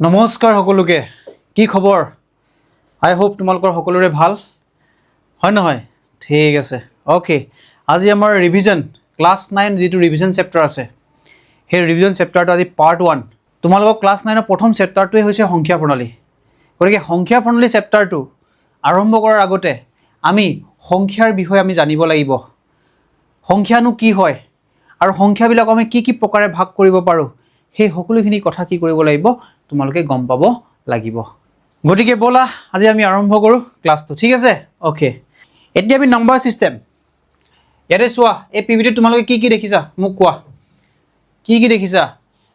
নমস্কাৰ সকলোকে কি খবৰ আই হোপ তোমালোকৰ সকলোৰে ভাল হয় নহয় ঠিক আছে ওকে আজি আমাৰ ৰিভিজন ক্লাস 9 যেটো ৰিভিজন চেপ্টাৰ আছে সেই ৰিভিজন চেপ্টাৰটো আজি পাৰ্ট 1 তোমালোকৰ ক্লাস 9 ৰ প্ৰথম চেপ্টাৰটোৱে হৈছে সংখ্যা প্ৰণালী গতিকে সংখ্যা প্ৰণালী চেপ্টাৰটো আৰম্ভ কৰাৰ আগতে আমি সংখ্যাৰ বিষয়ে আমি জানিব লাগিব সংখ্যানো কি হয় আৰু সংখ্যাবিলাক আমি কি প্ৰকাৰে ভাগ কৰিব পাৰো সেই সকলোখিনি কথা কি কৰিব লাগিব তোমালোকে গম পাব লাগিব গতিকে বলা আজি আমি আৰম্ভ কৰো ক্লাসটো ঠিক আছে ওকে এতিয়া আমি নাম্বাৰ সিস্টেম ইয়াতে চোৱা এই পিভিটি তোমালোকে কি দেখিছা মোক কোৱা কি দেখিছা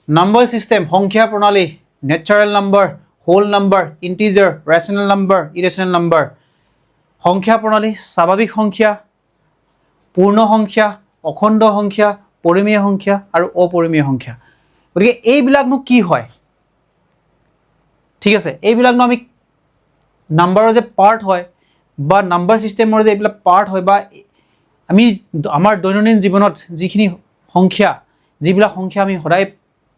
নাম্বাৰ সিস্টেম সংখ্যা প্ৰণালী natural number whole number integer rational number irrational number সংখ্যা প্ৰণালী স্বাভাৱিক সংখ্যা পূৰ্ণ সংখ্যা অখণ্ড সংখ্যা পৰিমেয় সংখ্যা আৰু অপৰিমেয় সংখ্যা গতিকে এইবিলাকনো কি হয় ঠিক আছে এইবিলাকনো আমি নাম্বাৰৰ যে পাৰ্ট হয় বা নাম্বাৰ সিস্টেমৰ যে এইবিলাক পাৰ্ট হয় বা আমি আমাৰ দৈনন্দিন জীৱনত যিখিনি সংখ্যা যিবিলাক সংখ্যা আমি সদায়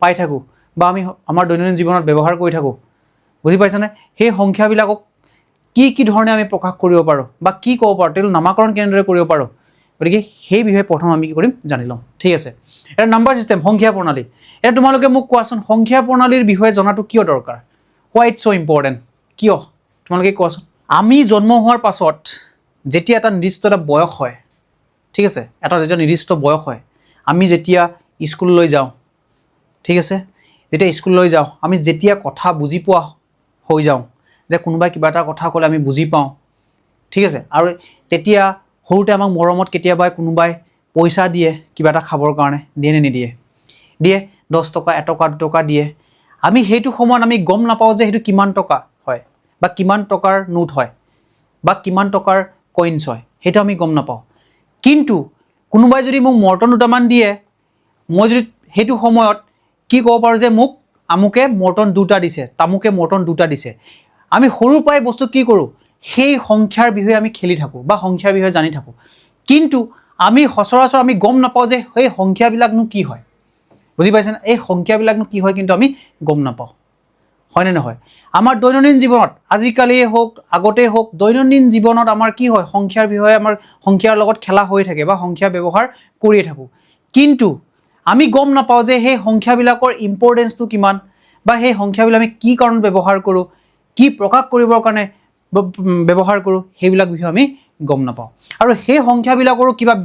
পাই থাকো বা আমি আমাৰ দৈনন্দিন জীৱনত ব্যৱহাৰ কৰি থাকো বুজি পাইছানে সেই সংখ্যাবিলাকক কি ধৰণে আমি প্ৰকাশ কৰিব পাৰো বা কি ক'ব পাৰো তেল নামাকৰণ কেনেদৰে কৰিব পাৰো গতিকে সেই বিষয়ে প্ৰথম আমি কি কৰিম জানি লম ঠিক আছে এটা নাম্বাৰ সিস্টেম সংখ্যা প্ৰণালী এটা তোমালোকে মোক কোৱাচোন সংখ্যা প্ৰণালীৰ বিষয়ে জনাটো কিয় দৰকাৰ why it's so important কিয় তোমালোকে কোৱাচোন আমি জন্ম হোৱাৰ পাছত যেতিয়া এটা নিৰ্দিষ্ট এটা বয়স হয় ঠিক আছে এটা যেতিয়া নিৰ্দিষ্ট বয়স হয় আমি যেতিয়া স্কুললৈ যাওঁ ঠিক আছে যেতিয়া স্কুললৈ যাওঁ আমি যেতিয়া কথা বুজি পোৱা হৈ যাওঁ যে কোনোবাই কিবা এটা কথা ক'লে আমি বুজি পাওঁ ঠিক আছে আৰু তেতিয়া সৰুতে আমাক মৰমত কেতিয়াবা কোনোবাই পইচা দিয়ে কিবা এটা খাবৰ কাৰণে দিয়ে নে নিদিয়ে দিয়ে 10 টকা 1 টকা 2 টকা দিয়ে আমি হেতু সময়ত আমি গম নাপাও যে হেতু কিমান টকা হয় বা কিমান টকাৰ নোট হয় বা কিমান টকাৰ কইনছ হয় হেতু আমি গম নাপাও কিন্তু কোনোবাই যদি মোক মৰ্টন দুটামান দিয়ে মই যদি হেতু সময়ত কি ক'ব পাৰো যে মোক আমুকে মৰ্টন দুটা দিছে তামুকে মৰ্টন দুটা দিছে আমি সৰু পাই বস্তু কি কৰো সেই সংখ্যাৰ বিষয়ে আমি খেলি থাকো বা সংখ্যাৰ বিষয়ে জানি থাকো কিন্তু আমি সচৰাচৰ আমি গম নাপাও যে এই সংখ্যাবিলাকনো কি হয় বুজি পাইছেন এই সংখ্যাবিলাকনো কি হয় কিন্তু আমি গম নাপাও হয় নে নহয় আমাৰ দৈনন্দিন জীৱনত আজিকালি হোক আগতে হোক দৈনন্দিন জীৱনত আমাৰ কি হয় সংখ্যাৰ বিষয়ে আমাৰ সংখ্যাৰ লগত খেলা হৈ থাকে বা সংখ্যা ব্যৱহাৰ কৰি থাকো কিন্তু আমি গম নাপাও যে সেই সংখ্যাবিলাকৰ ইম্পৰ্টেন্সটো কিমান বা সেই সংখ্যাবিলাক আমি কি কাৰণ ব্যৱহাৰ কৰো কি প্ৰকাশ কৰিবৰ কাৰণে ব্যৱহাৰ কৰো সেইবিলাক বিষয় আমি গম নাপাও আৰু সেই সংখ্যাবিলাকৰ কিবা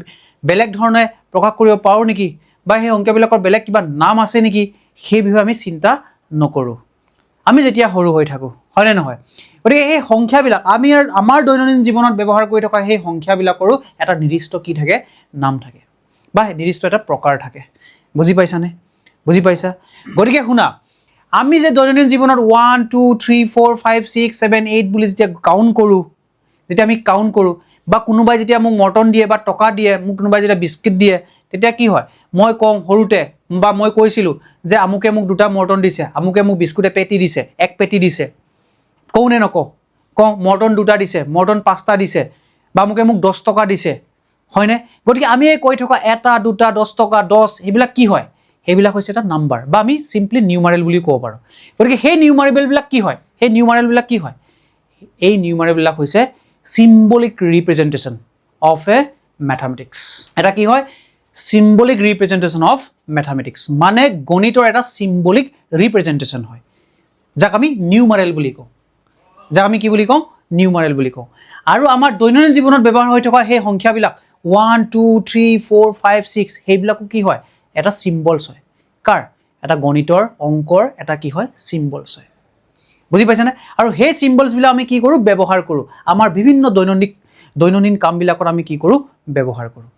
বেলেগ ধৰণে প্ৰকাশ কৰিব পাৰো নেকি বা সেই সংখ্যাবিলাকৰ বেলেগ কিবা নাম আছে নেকি সেই বিষয়ে আমি চিন্তা নকৰো আমি যেতিয়া সৰু হৈ থাকো হয় নে নহয় গতিকে এই সংখ্যাবিলাক আমি আমাৰ দৈনন্দিন জীৱনত ব্যৱহাৰ কৰি থকা সেই সংখ্যাবিলাকৰো এটা নিৰ্দিষ্ট কি থাকে নাম থাকে বা নিৰ্দিষ্ট এটা প্ৰকাৰ থাকে বুজি পাইছানে বুজি পাইছা গতিকে শুনা আমি যে দৈনন্দিন জীৱনত 1 2 3 4 5 6 7 8 বুলি যেতিয়া কাউন্ট কৰো যেতিয়া আমি কাউন্ট কৰো বা কোনোবাই যেতিয়া মোক মৰ্টন দিয়ে বা টকা দিয়ে মোক কোনোবাই যেতিয়া বিস্কিট দিয়ে তেতিয়া কি হয় মই কম সৰুতে বা মই কৈছিলো যে আমুকে মোক দুটা মৰ্টন দিছে আমুকে মোক বিস্কুটে পেটি দিছে এক পেটি দিছে কোনে নকও কম মৰ্টন দুটা দিছে মৰ্টন পাঁচটা দিছে বা আমুকে মোক 10 টকা দিছে হয়নে গতিকে আমি এই কৈ থকা এটা দুটা 10 টকা 10 হেবিলাক কি হয় হেবিলাক হৈছে এটা নাম্বাৰ বা আমি সিম্পলি নিউমাৰেল বুলি ক'ব পাৰো গতিকে সেই নিউমাৰেবল বিলাক কি হয় সেই নিউমাৰেল বিলাক কি হয় এই নিউমাৰেল বিলাক হৈছে symbolic representation of a mathematics এটা কি হয় symbolic representation of mathematics মানে গণিতৰ এটা symbolic representation হয় যাক আমি নিউমাৰেল বুলি কওঁ যাক আমি কি বুলি কওঁ নিউমাৰেল বুলি কওঁ আৰু আমাৰ দৈনন্দিন জীৱনত ব্যৱহাৰ হৈ থকা সেই সংখ্যাবিলাক 1 2 3 4 5 6 হেবিলাকো কি হয় এটা সিম্বলছ হয় কাৰ এটা গণিতৰ অংকৰ এটা কি হয় সিম্বলছ হয় বুজি পাইছানে আৰু সেই সিম্বলছ বিলাক আমি কি কৰো ব্যৱহাৰ কৰো আমাৰ বিভিন্ন দৈনন্দিন কামবিলাকত আমি কি কৰো ব্যৱহাৰ কৰো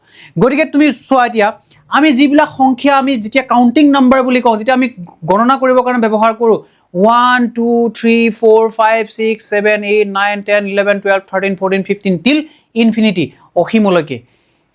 গতিকে তুমি চোৱা এতিয়া আমি যিবিলাক সংখ্যা আমি যেতিয়া কাউন্টিং নাম্বাৰ বুলি কওঁ যেতিয়া আমি গণনা কৰিবৰ কাৰণে ব্যৱহাৰ কৰো 1 2 3 4 5 6 7 8 9 10 11 12 13 14 15 till infinity অসীমলৈকে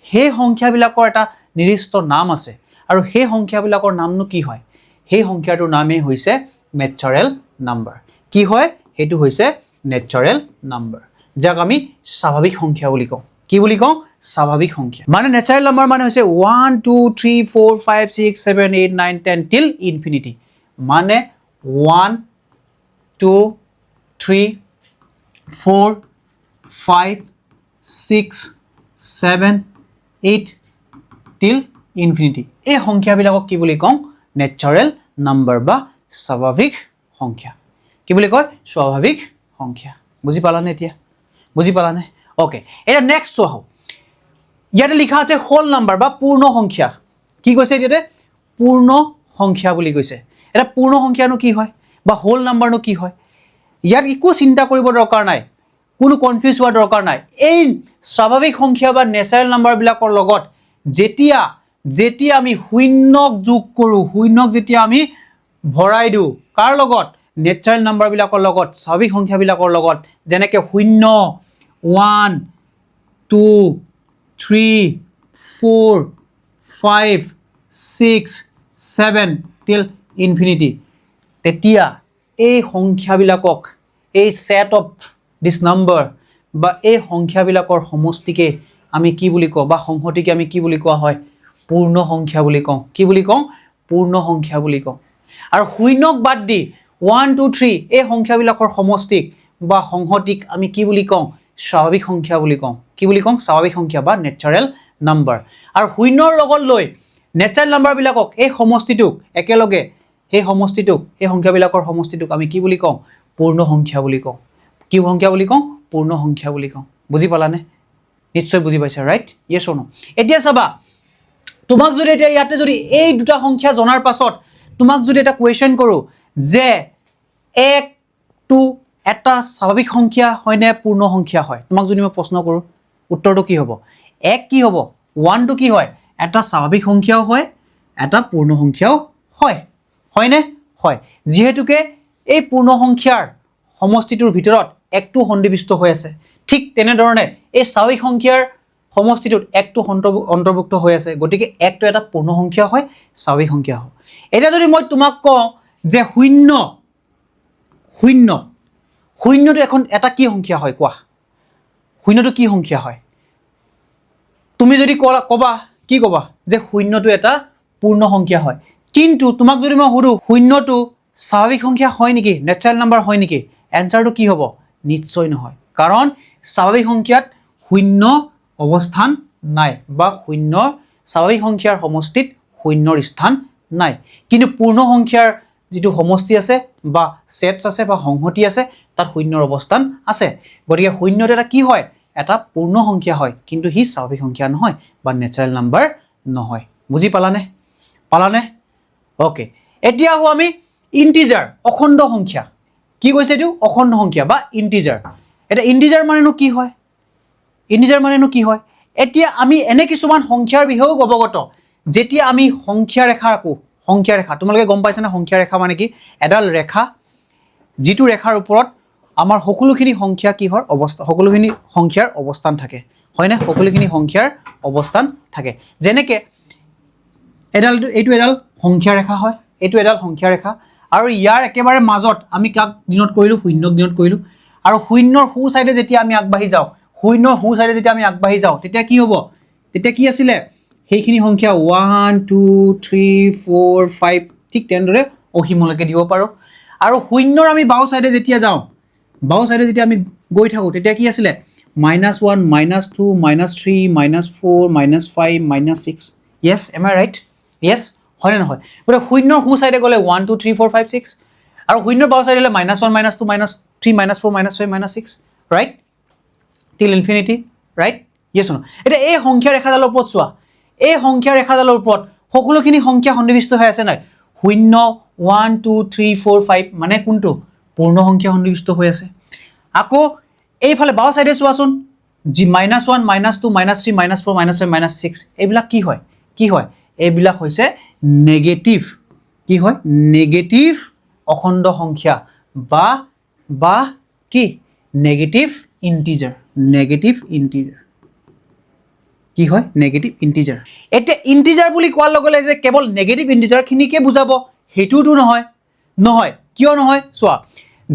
সেই সংখ্যাবিলাকৰ এটা নিৰ্দিষ্ট নাম আছে আৰু সেই সংখ্যাবিলাকৰ নামনো কি হয় সেই সংখ্যাটোৰ নামে হৈছে নেচাৰেল নাম্বাৰ কি হয় হেতু হৈছে নেচাৰেল নাম্বাৰ যাক আমি স্বাভাৱিক সংখ্যা বুলি কওঁ কি বুলি কওঁ স্বাভাৱিক সংখ্যা মানে নেচাৰেল নাম্বাৰ মানে হৈছে 1 2 3 4 5 6 7 8 9 10 till infinity মানে 1 2 3 4 5 6 7 8 till infinity এই সংখ্যাবিলাকক কি বুলি কওঁ ন্যাচাৰেল নাম্বাৰ বা স্বাভাৱিক সংখ্যা কি বুলি কয় স্বাভাৱিক সংখ্যা বুজি পালানে এতিয়া বুজি পালানে ওকে এটা নেক্সট চোৱা হও ইয়াতে লিখা আছে হোল নাম্বাৰ বা পূৰ্ণ সংখ্যা কি কৈছে ইয়াতে পূৰ্ণ সংখ্যা বুলি কৈছে এটা পূৰ্ণ সংখ্যানো কি হয় বা হোল নাম্বাৰনো কি হয় ইয়াত একো চিন্তা কৰিব দৰকাৰ নাই কোনো কনফিউজ হোৱাৰ দৰকাৰ নাই এই স্বাভাৱিক সংখ্যা বা ন্যাচাৰেল নাম্বাৰবিলাকৰ লগত যেতিয়া আমি শূন্যক যোগ কৰো শূন্যক যেতিয়া আমি ভৰাই দিও কাৰ লগত ন্যাচাৰেল নাম্বাৰবিলাকৰ লগত স্বাভাৱিক সংখ্যাবিলাকৰ লগত যেনেকৈ 0 1 2 3 4 5 6 7 till infinity তেতিয়া এই সংখ্যাবিলাকক এই সেট অফ দিস নাম্বাৰ বা এই সংখ্যাবিলাকৰ সমষ্টিকে আমি কি বুলি কওঁ বা সংহতিকে আমি কি বুলি কোৱা হয় পূৰ্ণ সংখ্যা বুলি কওঁ কি বুলি কওঁ পূৰ্ণ সংখ্যা বুলি কওঁ আৰু শূন্যক বাদ দি 1 2 3 এই সংখ্যাবিলাকৰ সমষ্টিক বা সংহতিক আমি কি বুলি কওঁ স্বাভাৱিক সংখ্যা বুলি কওঁ কি বুলি কওঁ স্বাভাৱিক সংখ্যা বা ন্যাচাৰেল নাম্বাৰ আৰু শূন্যৰ লগত লৈ ন্যাচাৰেল নাম্বাৰবিলাকক এই সমষ্টিটোক একেলগে এই সমষ্টিটোক এই সংখ্যাবিলাকৰ সমষ্টিটোক আমি কি বুলি কওঁ পূৰ্ণ সংখ্যা বুলি কওঁ কি সংখ্যা বুলি কওঁ পূৰ্ণ সংখ্যা বুলি কওঁ বুজি পালানে নিশ্চয় বুজি পাইছা ৰাইট ইয়েছ অৰ নো এতিয়া চাবা তোমাক যদি এতিয়া ইয়াতে যদি এই দুটা সংখ্যা জনাৰ পাছত তোমাক যদি এটা কোৱেশ্চন কৰো যে 1 2 এটা স্বাভাৱিক সংখ্যা হয় নে পূৰ্ণ সংখ্যা হয় তোমাক যদি মই প্ৰশ্ন কৰো উত্তৰটো কি হ'ব 1 কি হ'ব 1 টো কি হয় এটা স্বাভাৱিক সংখ্যাও হয় এটা পূৰ্ণ সংখ্যাও হয় হয়নে হয় যেহেতুকে এই পূৰ্ণ সংখ্যাৰ সমষ্টিটোৰ ভিতৰত একটো সন্নিবিষ্ট হৈ আছে ঠিক তেনে ধৰণে এই স্বাভাৱিক সংখ্যাৰ সমষ্টিটোত একটো অন্তৰ্ভুক্ত হৈ আছে গতিকে একটো এটা পূৰ্ণ সংখ্যা হয় স্বাভাৱিক সংখ্যা হয় এটা যদি মই তোমাক কওঁ যে শূন্যটো এখন এটা কি সংখ্যা হয় কোৱা শূন্যটো কি সংখ্যা হয় তুমি যদি কবা কি কবা যে শূন্যটো এটা পূৰ্ণ সংখ্যা হয় কিন্তু তোমাক যদি মই সুধো শূন্যটো স্বাভাৱিক সংখ্যা হয় নেকি ন্যাচাৰেল নাম্বাৰ হয় নেকি এনসাৰটো কি হ'ব নিশ্চয় নহয় কাৰণ স্বাভাৱিক সংখ্যাত শূন্য অৱস্থান নাই বা স্বাভাৱিক সংখ্যাৰ সমষ্টিত শূন্যৰ স্থান নাই কিন্তু পূৰ্ণ সংখ্যাৰ যেটো সমষ্টি আছে বা সেটস আছে বা সংহতি আছে তাত শূন্যৰ অৱস্থান আছে গতিকে শূন্যটো এটা কি হয় এটা পূৰ্ণ সংখ্যা হয় কিন্তু হি স্বাভাৱিক সংখ্যা নহয় বা ন্যাচাৰেল নাম্বাৰ নহয় বুজি পালানে ওকে এতিয়া হও আমি ইন্টিজাৰ অখণ্ড সংখ্যা কি কৈছে এটো অখণ্ড সংখ্যা বা ইন্টিজাৰ এটা ইন্টিজাৰ মানেনো কি হয় এতিয়া আমি এনে কিছুমান সংখ্যাৰ বিষয়েও অৱগত যেতিয়া আমি সংখ্যা ৰেখা তোমালোকে গম পাইছানে সংখ্যা ৰেখা মানে কি এডাল ৰেখা যিটো ৰেখাৰ ওপৰত আমাৰ সকলোখিনি সংখ্যা কিহৰ অৱস্থা সকলোখিনি সংখ্যাৰ অৱস্থান থাকে হয়নে সকলোখিনি সংখ্যাৰ অৱস্থান থাকে যেনেকৈ এইটো এডাল সংখ্যা ৰেখা হয় এইটো এডাল সংখ্যা ৰেখা আৰু ইয়াৰ একেবাৰে মাজত আমি কাক ডিনোট কৰিলো শূন্যক ডিনোট কৰিলো আৰু শূন্যৰ সু সাইডে যেতিয়া আমি আগবাঢ়ি যাওঁ তেতিয়া কি হ'ব তেতিয়া কি আছিলে সেইখিনি সংখ্যা 1 2 3 4 5 ঠিক তেনেদৰে অসীমলৈকে দিব পাৰো আৰু শূন্যৰ আমি বাও সাইডে যেতিয়া আমি গৈ থাকো তেতিয়া কি আছিলে -1 -2 -3 -4 -5 -6 yes am I right yes হয় না নহয় গৰে শূন্যৰ সু সাইডে গলে 1 2 3 4 5 6 আৰু শূন্যৰ বাও সাইডে -1 -2 -3 -4 -5 -6 right till infinity right yes or no এটা এই সংখ্যা ৰেখাডালৰ ওপৰত চোৱা এই সংখ্যা ৰেখাডালৰ ওপৰত সকলোখিনি সংখ্যা সন্নিবিষ্ট হৈ আছে নাই 0 1 2 3 4 5 মানে কোনটো পূৰ্ণ সংখ্যা সন্নিবিষ্ট হৈ আছে আকৌ এইফালে বাও সাইডে চোৱাচোন জি -1 -2 -3 -4 -5 -6 এইবিলাক কি হয় এইবিলাক হৈছে নেগেটিভ কি হয় নেগেটিভ অখণ্ড সংখ্যা বা কি নেগেটিভ ইন্টিজাৰ কি হয় নেগেটিভ ইন্টিজাৰ এটা ইন্টিজাৰ বুলি কোৱাৰ লগে লগে যে কেৱল নেগেটিভ ইন্টিজাৰ খিনিকে বুজাব হেতুটো নহয় কিয় নহয় চোৱা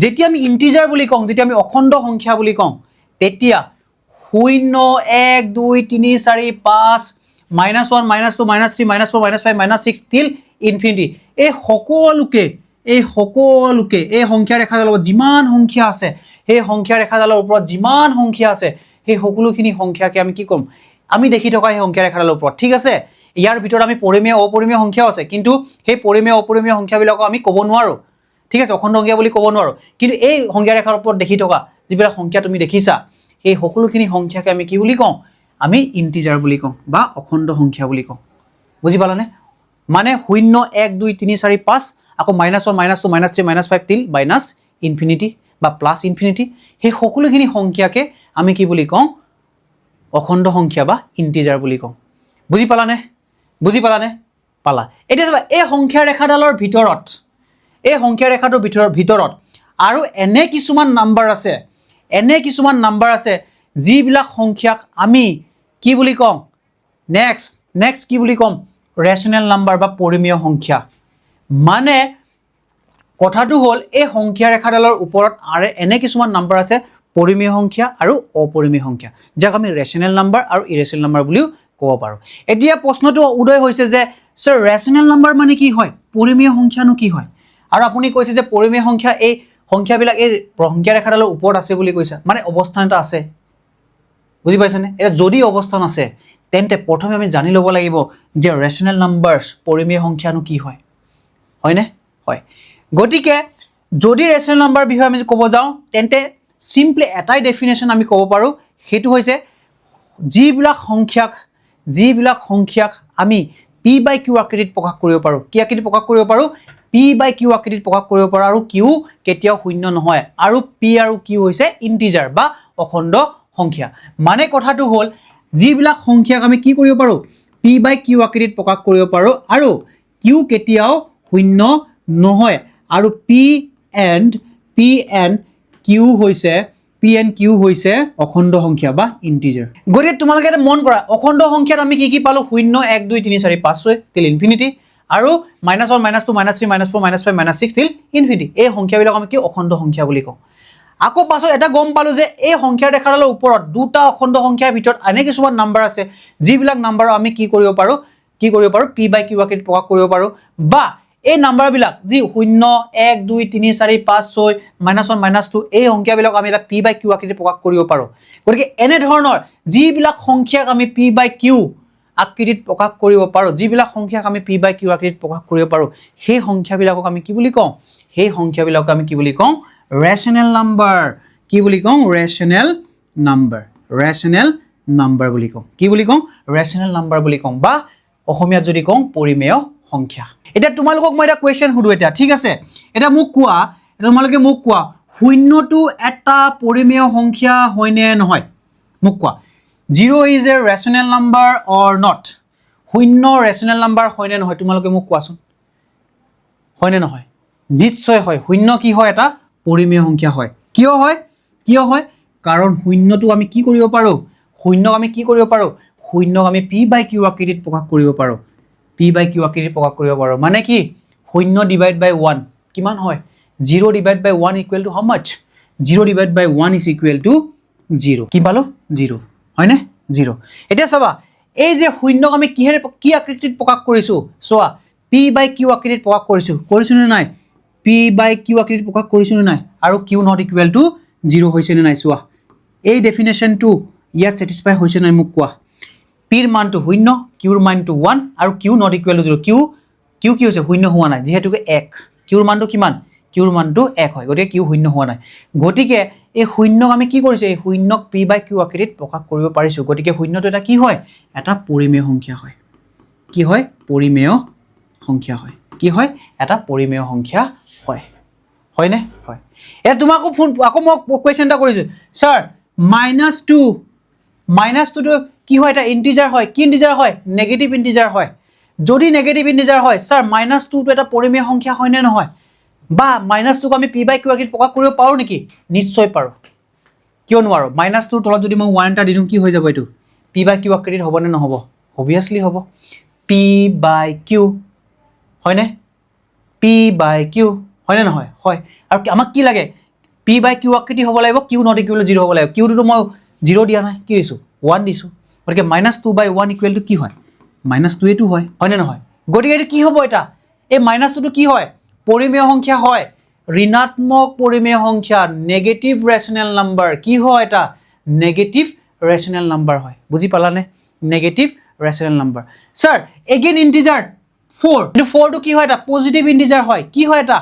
যেতিয়া আমি ইন্টিজাৰ বুলি কওঁ যেতিয়া আমি অখণ্ড সংখ্যা বুলি কওঁ তেতিয়া 0 1 2 3 4 5 -1 -2 -3 -4 -5 -6 till infinity এই এই সকলোকে এই সংখ্যা ৰেখাডালৰ লগত যিমান সংখ্যা আছে সেই সংখ্যা ৰেখাডালৰ ওপৰত যিমান সংখ্যা আছে সেই সকলোখিনি সংখ্যাকে আমি কি ক'ম আমি দেখি থকা এই সংখ্যা ৰেখাডালৰ ওপৰত ঠিক আছে ইয়াৰ ভিতৰত আমি পৰিমেয় অপৰিমেয় সংখ্যাও আছে কিন্তু সেই পৰিমেয় অপৰিমেয় সংখ্যাবিলাকো আমি ক'ব নোৱাৰো ঠিক আছে অখণ্ড সংখ্যা বুলি ক'ব নোৱাৰো কিন্তু এই সংখ্যা ৰেখাৰ ওপৰত দেখি থকা যিবিলাক সংখ্যা তুমি দেখিছা সেই সকলোখিনি সংখ্যাকে আমি কি বুলি কওঁ আমি ইন্টিজাৰ বুলি কওঁ বা অখণ্ড সংখ্যা বুলি কওঁ বুজি পালানে মানে 0 1 2 3 4 5 আকৌ -1 -2 -3 -5 till মাইনাছ ইনফিনিটি বা প্লাস ইনফিনিটি সেই সকলোখিনি সংখ্যাকে আমি কি বুলি কওঁ অখণ্ড সংখ্যা বা ইন্টিজাৰ বুলি কওঁ বুজি পালানে পালা এতিয়া চাবা এই সংখ্যা ৰেখাডালৰ ভিতৰত এই সংখ্যা ৰেখাটোৰ ভিতৰত আৰু এনে কিছুমান নাম্বাৰ আছে যিবিলাক সংখ্যাক আমি কি বুলি কওঁ নেক্সট কি বুলি কম ৰেচনেল নাম্বাৰ বা পৰিমেয় সংখ্যা মানে কথাটো হ'ল এই সংখ্যা ৰেখাডালৰ ওপৰত আৰু এনে কিছুমান নাম্বাৰ আছে পৰিমেয় সংখ্যা আৰু অপৰিমেয় সংখ্যা যাক আমি ৰেচনেল নাম্বাৰ আৰু ইৰেচনেল নাম্বাৰ বুলিও ক'ব পাৰো এতিয়া প্ৰশ্নটো উদয় হৈছে যে স্যাৰ ৰেচনেল নাম্বাৰ মানে কি হয় পৰিমেয় সংখ্যানো কি হয় আৰু আপুনি কৈছে যে পৰিমেয় সংখ্যা এই সংখ্যাবিলাক এই সংখ্যা ৰেখাডালৰ ওপৰত আছে বুলি কৈছে মানে অৱস্থান এটা আছে বুজি পাইছেনে এটা যদি অৱস্থান আছে তেন্তে প্ৰথমে আমি জানি ল'ব লাগিব যে ৰেচনেল নাম্বাৰছ পৰিমেয় সংখ্যানো কি হয় হয়নে হয় গতিকে যদি ৰেচনেল নাম্বাৰ বিষয়ে আমি ক'ব যাওঁ তেন্তে সিম্পলি এটাই ডেফিনেশ্যন আমি ক'ব পাৰো হেতু হৈছে যিবিলাক সংখ্যাক আমি p/q আকৃতিত প্ৰকাশ কৰিব পাৰো কি আকৃতিত প্ৰকাশ কৰিব পাৰো p/q আকৃতিত প্ৰকাশ কৰিব পাৰো আৰু q কেতিয়াও শূন্য নহয় আৰু p আৰু q হৈছে ইন্টিজাৰ বা অখণ্ড সংখ্যা মানে কথাটো হ'ল যিবিলাক সংখ্যাক আমি কি কৰিব পাৰো p/q আকৃতিত প্ৰকাশ কৰিব পাৰো আৰু q কেতিয়াও শূন্য নহয় আৰু p and q হৈছে অখণ্ড সংখ্যা বা ইন্টিজাৰ গতিকে তোমালোকে এটা মন কৰা অখণ্ড সংখ্যাত আমি কি পালো 0 1 2 3 4 5 6 till ইনফিনিটি আৰু -1 -2 -3 -4 -5 -6 till ইনফিনিটি এই সংখ্যাবিলাক আমি কি অখণ্ড সংখ্যা বুলি কওঁ আকৌ পাছত এটা গম পালো যে এই সংখ্যা ৰেখাডালৰ ওপৰত দুটা অখণ্ড সংখ্যাৰ ভিতৰত এনে কিছুমান নাম্বাৰ আছে যিবিলাক নাম্বাৰ আমি কি কৰিব পাৰো p/q আকৃতিত প্ৰকাশ কৰিব পাৰো বা এই নাম্বাৰবিলাক যি 0 1 2 3 4 5 6 -1 -2 এই সংখ্যাবিলাক আমি এটা p/q আকৃতিত প্ৰকাশ কৰিব পাৰো গতিকে এনে ধৰণৰ যিবিলাক সংখ্যাক আমি p/q আকৃতিত প্ৰকাশ কৰিব পাৰো যিবিলাক সংখ্যাক আমি p/q আকৃতিত প্ৰকাশ কৰিব পাৰো সেই সংখ্যাবিলাকক আমি কি বুলি কওঁ ৰেচনেল নাম্বাৰ কি বুলি কওঁ ৰেচনেল নাম্বাৰ বুলি কওঁ কি বুলি কওঁ ৰেচনেল নাম্বাৰ বুলি কওঁ বা অসমীয়াত যদি কওঁ পৰিমেয় সংখ্যা এটা তোমালোকক মই এটা কোৱেশ্চন সুধো এটা ঠিক আছে এটা তোমালোকে মোক কোৱা শূন্যটো এটা পৰিমেয় সংখ্যা হয়নে নহয় মোক কোৱা 0 is a rational number or not শূন্য ৰেচনেল নাম্বাৰ হয়নে নহয় তোমালোকে মোক কোৱাচোন হয়নে নহয় নিশ্চয় হয় শূন্য কি হয় এটা পৰিমেয় সংখ্যা হয় কিয় হয় কাৰণ শূন্যটো আমি কি কৰিব পাৰো শূন্যক আমি p/q আকৃতিত প্ৰকাশ কৰিব পাৰো মানে কি 0 divided by 1 কিমান হয় 0 divided by 1 equal to how much 0 divided by 1 is equal to 0 কি পালো 0 হয়নে 0 এতিয়া চাবা এই যে শূন্যক আমি কি আকৃতিত প্ৰকাশ কৰিছো চোৱা p/q আকৃতিত প্ৰকাশ কৰিছো নে নাই p/q আকৃতিত প্ৰকাশ কৰিছো নে নাই আৰু q not equal to 0 হৈছে নে নাই চোৱা এই ডেফিনেশ্যনটো ইয়াত স্যাটিসফাই হৈছে নাই মোক কোৱা p ৰ মানটো 0 q ৰ মানটো 1 আৰু q not equal to 0 q কি হৈছে শূন্য হোৱা নাই যেহেতুকে 1 q ৰ মানটো কিমান q ৰ মানটো 1 হয় গতিকে q শূন্য হোৱা নাই গতিকে এই শূন্যক আমি কি কৰিছো এই শূন্যক p/q আকৃতিত প্ৰকাশ কৰিব পাৰিছো গতিকে শূন্যটো এটা কি হয় এটা পৰিমেয় সংখ্যা হয় কি হয় এটা পৰিমেয় সংখ্যা হয় হয়নে হয় এটা তোমাকো আকৌ মই কোৱেশ্চন এটা কৰিছো স্যাৰ -2 টো কি হয় এটা ইন্টিজাৰ হয় কি ইন্টিজাৰ হয় নেগেটিভ ইন্টিজাৰ হয় যদি নেগেটিভ ইন্টিজাৰ হয় স্যাৰ -2 টো এটা পৰিমেয় সংখ্যা হয় নে নহয় বা -2 ক আমি p/q আকৃতিত প্ৰকাশ কৰিব পাৰো নেকি নিশ্চয় পাৰো কিয় নোৱাৰো -2 ৰ তলত যদি মই 1 এটা দিনো কি হৈ যাব এটো p/q আকৃতিত হ'ব নে নহব obviously হ'ব p/q হয়নে p/q হয়নে নহয় হয় আৰু আমাক কি লাগে p/q আকৃতি হ'ব লাগিব q not equal to 0 হ'ব লাগিব q টো মই 0 দিয়া নাই কি দিছো 1 দিছো গতিকে -2/1 equal to কি হয় -2 এটো হয় হয়নে নহয় গতিকে এটো কি হ'ব এটা এই -2 টো কি হয় পৰিমেয় সংখ্যা হয় ঋণাত্মক পৰিমেয় সংখ্যা নেগেটিভ ৰেচনেল নাম্বাৰ কি হয় এটা নেগেটিভ ৰেচনেল নাম্বাৰ হয় বুজি পালানে negative rational number sir again integer 4 কিন্তু 4 টো কি হয় এটা পজিটিভ ইন্টিজাৰ হয় কি হয় এটা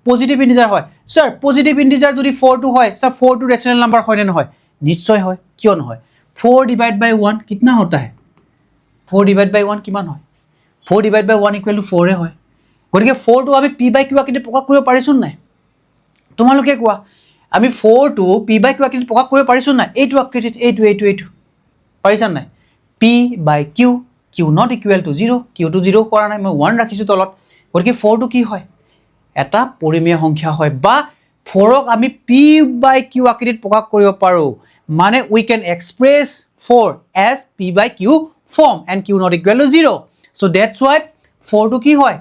পজিটিভ ইন্টিজাৰ হয় স্যাৰ পজিটিভ ইন্টিজাৰ যদি 4 টো হয় স্যাৰ 4 টো ৰেচনেল নাম্বাৰ হয় নে নহয় নিশ্চয় হয় কিয় নহয় 4 डिवाइड बाय 1 कितना होता है 4 डिवाइड बाय 1 কিমান হয় 4 डिवाइड बाय 1 इक्वल टू 4 হয় গতিকে 4 টো আমি p বাই q আকৃতিত প্ৰকাশ কৰিব পাৰিছো নাই তোমালোকে কোৱা আমি 4 টো p বাই q আকৃতিত প্ৰকাশ কৰিব পাৰিছো নাই এইটো আকৃতিত এইটো পাৰিছা নাই p by q q not equal to 0 q to 0 কৰা নাই মই 1 ৰাখিছো তলত গতিকে 4 টো কি হয় এটা পৰিমেয় সংখ্যা হয় বা 4 ক আমি p বাই q আকৃতিত প্ৰকাশ কৰিব পাৰো মানে we can express 4 as p by q form and q not equal to 0 so that's why 4 টো কি হয়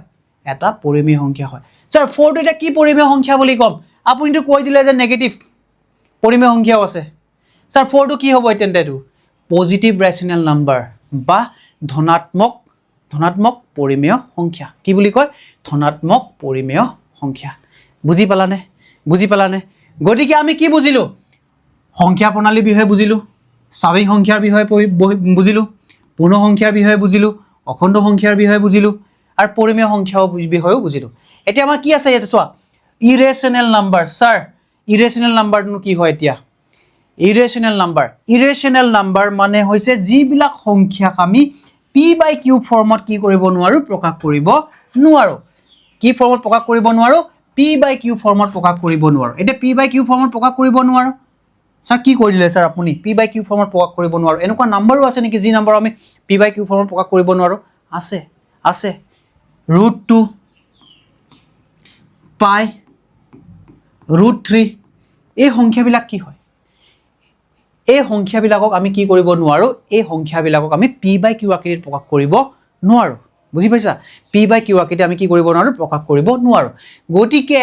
এটা পৰিমেয় সংখ্যা হয় স্যাৰ 4 টো এটা কি পৰিমেয় সংখ্যা বুলি কম আপুনি তো কৈ দিলে যে নেগেটিভ পৰিমেয় সংখ্যাও আছে স্যাৰ 4 টো কি হ'ব তেন্তে এটো পজিটিভ ৰেচনেল নাম্বাৰ বা ধনাত্মক পৰিমেয় সংখ্যা কি বুলি কয় ধনাত্মক পৰিমেয় সংখ্যা বুজি পালানে গতিকে আমি কি বুজিলো সংখ্যা প্ৰণালীৰ বিষয়ে বুজিলো স্বাভাৱিক সংখ্যাৰ বিষয়ে বুজিলো পূৰ্ণ সংখ্যাৰ বিষয়ে বুজিলো অখণ্ড সংখ্যাৰ বিষয়ে বুজিলো আৰু পৰিমেয় সংখ্যাৰ বিষয়েও বুজিলো এতিয়া আমাৰ কি আছে ইয়াতে চোৱা ইৰেচনেল নাম্বাৰ স্যাৰ ইৰেচনেল নাম্বাৰটো কি হয় এতিয়া ইৰেচনেল নাম্বাৰ মানে হৈছে যিবিলাক সংখ্যাক আমি p বাই q ফৰ্মত কি কৰিব নোৱাৰো প্ৰকাশ কৰিব নোৱাৰো কি ফৰ্মত প্ৰকাশ কৰিব নোৱাৰো p বাই q ফৰ্মত প্ৰকাশ কৰিব নোৱাৰো এতিয়া p বাই q ফৰ্মত প্ৰকাশ কৰিব নোৱাৰো স্যাৰ কি কৈ দিলে স্যাৰ আপুনি p বাই q ফৰ্মত প্ৰকাশ কৰিব নোৱাৰো এনেকুৱা নাম্বাৰো আছে নেকি যি নাম্বাৰ আমি p বাই q ফৰ্মত প্ৰকাশ কৰিব নোৱাৰো আছে √2 পাই √3 এই সংখ্যাবিলাক কি হয় এই সংখ্যাবিলাকক আমি কি কৰিব নোৱাৰো এই সংখ্যাবিলাকক আমি p বাই q আকৃতিত প্ৰকাশ কৰিব নোৱাৰো বুজি পাইছা p বাই q আকৃতিত আমি কি কৰিব নোৱাৰো প্ৰকাশ কৰিব নোৱাৰো গতিকে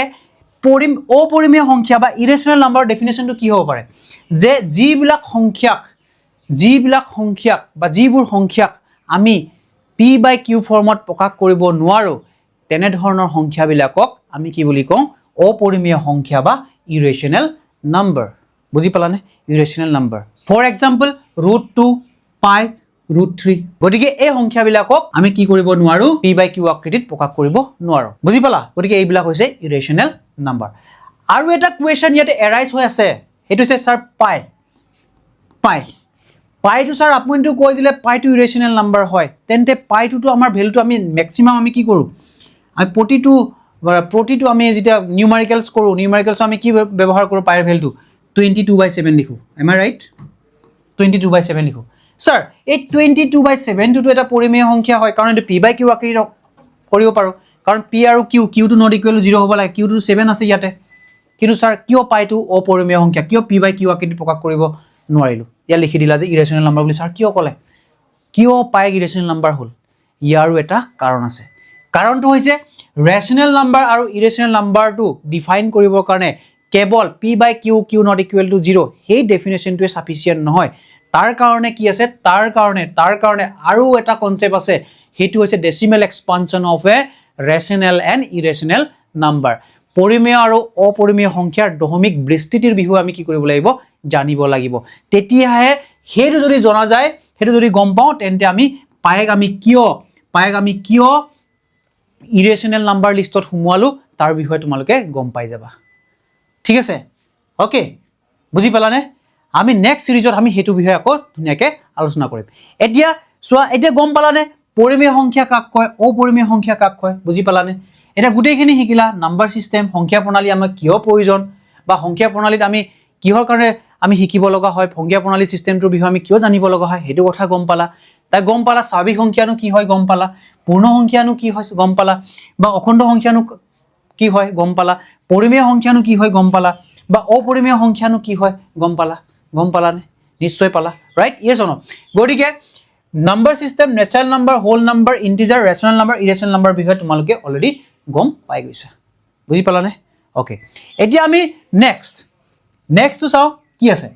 অপৰিমেয় সংখ্যা বা ইৰেচনেল নাম্বাৰৰ ডেফিনেশনটো কি হ'ব পাৰে যে যিবিলাক সংখ্যাক বা যিবোৰ সংখ্যাক আমি p বাই q ফৰ্মত প্ৰকাশ কৰিব নোৱাৰো তেনে ধৰণৰ সংখ্যাবিলাকক আমি কি বুলি কওঁ অপৰিমেয় সংখ্যা বা ইৰেচনেল নাম্বাৰ বুজি পালানে ইৰেচনেল নাম্বাৰ ফৰ এক্সাম্পল √2 পাই √3 গতিকে এই সংখ্যাবিলাকক আমি কি কৰিব নোৱাৰো p বাই q আকৃতিত প্ৰকাশ কৰিব নোৱাৰো বুজি পালা গতিকে এইবিলাক হৈছে ইৰেচনেল নাম্বাৰ আৰু এটা কোৱেশ্চন ইয়াতে এৰাইজ হৈ আছে হেতু হৈছে স্যাৰ পাইটো স্যাৰ আপুনিটো কৈ দিলে পাইটো ইৰেচনেল নাম্বাৰ হয় তেন্তে পাইটো আমাৰ ভ্যালুটো আমি ম্যাক্সিমাম আমি কি কৰো আমি প্ৰতিটো আমি যেতিয়া নিউমাৰিকেলছ কৰো নিউমাৰিকেলছ আমি কি ব্যৱহাৰ কৰো পাইৰ ভ্যালুটো 22/7 লিখো এম আই ৰাইট 22/7 লিখো স্যাৰ এই 22/7 টো এটা পৰিমেয় সংখ্যা হয় কাৰণ এটো p বাই q আকৃতিত কৰিব পাৰো কাৰণ p আৰু q টো নট ইকুৱেল টু 0 হ'ব লাগে q টো 7 আছে ইয়াতে কিন্তু স্যাৰ কিয় পাইটো অপৰিমেয় সংখ্যা কিয় p বাই q আকৃতিত প্ৰকাশ কৰিব নোৱাৰিলো ইয়া লিখি দিলা যে ইৰেচনেল নাম্বাৰ বুলি স্যাৰ কিয় ক'লে কিয় পাই ইৰেচনেল নাম্বাৰ হ'ল ইয়াৰো এটা কাৰণ আছে কাৰণটো হৈছে ৰেচনেল নাম্বাৰ আৰু ইৰেচনেল নাম্বাৰটো ডিফাইন কৰিবৰ কাৰণে কেৱল p by q not equal to 0 সেই ডেফিনেশনটোৱে সাফিসিয়েন্ট নহয় তাৰ কাৰণে কি আছে তাৰ কাৰণে আৰু এটা কনসেপ্ট আছে হেতু হৈছে decimal expansion of a rational and irrational number পৰিমেয় আৰু অপৰিমেয় সংখ্যাৰ দশমিক বিস্তৃতিৰ বিষয়ে আমি কি কৰিব লাগিব জানিব লাগিব তেতিয়াহে হেতু যদি জনা যায় হেতু যদি গম পাও তেন্তে আমি পায়ক আমি কিয় ইৰেচনেল নাম্বাৰ লিষ্টত হুমুৱালো তাৰ বিষয়ে তোমালোকে গম পাই যাবা ঠিক আছে ওকে বুজি পালানে আমি নেক্সট সিৰিজত আমি হেতু বিষয়ে আকৌ ধুনিয়াকে আলোচনা কৰিম এতিয়া গম পালানে পৰিমেয় সংখ্যা কাক কয় অপৰিমেয় সংখ্যা কাক কয় বুজি পালানে এটা গুটেইখিনি শিকিলা নাম্বাৰ সিস্টেম সংখ্যা প্ৰণালী আমাৰ কিয় প্ৰয়োজন বা সংখ্যা প্ৰণালীত আমি কিহৰ কাৰণে আমি শিকিব লগা হয় সংখ্যা প্ৰণালী সিস্টেমটোৰ বিষয়ে আমি কিয় জানিব লগা হয় হেতু কথা গম পালা তাই গম পালা স্বাভাৱিক সংখ্যানো কি হয় গম পালা পূৰ্ণ সংখ্যানো কি হয় গম পালা বা অখণ্ড সংখ্যানো কি হয় গম পালা পৰিমেয় সংখ্যানো কি হয় গম পালা বা অপৰিমেয় সংখ্যানো কি হয় গম পালানে নিশ্চয় পালা ৰাইট ইয়েস অৰ নো গতিকে number system natural number whole number integer rational number irrational number বিষয়ে তোমালোকে অলৰেডি গম পাই গৈছা বুজি পালানে ওকে এতিয়া আমি নেক্সট টু চাও কি আছে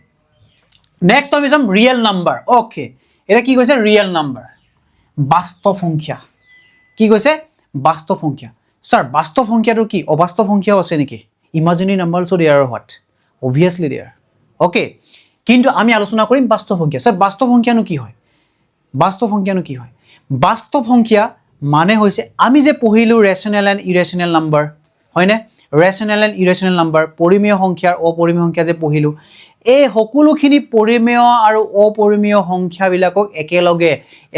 নেক্সট আমি চাম ৰিয়েল নাম্বাৰ ওকে এটা কি কৈছে ৰিয়েল নাম্বাৰ বাস্তৱ সংখ্যা কি কৈছে বাস্তৱ সংখ্যা স্যাৰ বাস্তৱ সংখ্যাটো কি অবাস্তৱ সংখ্যাও আছে নেকি imaginary numbers there are what obviously there okay কিন্তু আমি আলোচনা কৰিম বাস্তৱ সংখ্যা স্যাৰ বাস্তৱ সংখ্যানো কি হয় বাস্তৱ সংখ্যানো কি হয় বাস্তৱ সংখ্যা মানে হৈছে আমি যে পঢ়িলো ৰেচনেল এণ্ড ইৰেচনেল নাম্বাৰ হয়নে ৰেচনেল এণ্ড ইৰেচনেল নাম্বাৰ পৰিমেয় সংখ্যাৰ অপৰিমেয় সংখ্যা যে পঢ়িলো এই সকলোখিনি পৰিমেয় আৰু অপৰিমেয় সংখ্যাবিলাকক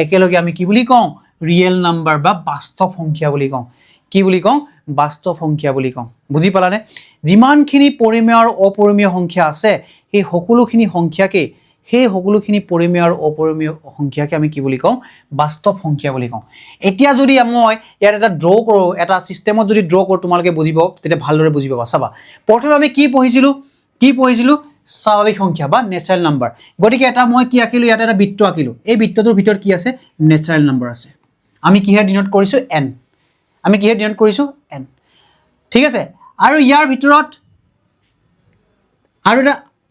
একেলগে আমি কি বুলি কওঁ ৰিয়েল নাম্বাৰ বা বাস্তৱ সংখ্যা বুলি কওঁ কি বুলি কওঁ বাস্তৱ সংখ্যা বুলি কওঁ বুজি পালানে যিমানখিনি পৰিমেয় আৰু অপৰিমেয় সংখ্যা আছে এই সকলোখিনি সংখ্যাকে সেই সকলোখিনি পৰিমেয় আৰু অপৰিমেয় সংখ্যাকে আমি কি বুলি কওঁ বাস্তৱ সংখ্যা বুলি কওঁ এতিয়া যদি মই ইয়াত এটা ড্ৰ কৰো এটা সিস্টেমত যদি ড্ৰ কৰো তোমালোকে বুজিব তেতিয়া ভালদৰে বুজি পাবা চাবা প্ৰথমে আমি কি পঢ়িছিলো স্বাভাৱিক সংখ্যা বা নেচাৰেল নাম্বাৰ গতিকে এটা মই কি আঁকিলো ইয়াত এটা বৃত্ত আঁকিলো এই বৃত্তটোৰ ভিতৰত কি আছে নেচাৰেল নাম্বাৰ আছে আমি কিহে ডিনোট কৰিছো n আমি কিহে ডিনোট কৰিছো n ঠিক আছে আৰু ইয়াৰ ভিতৰত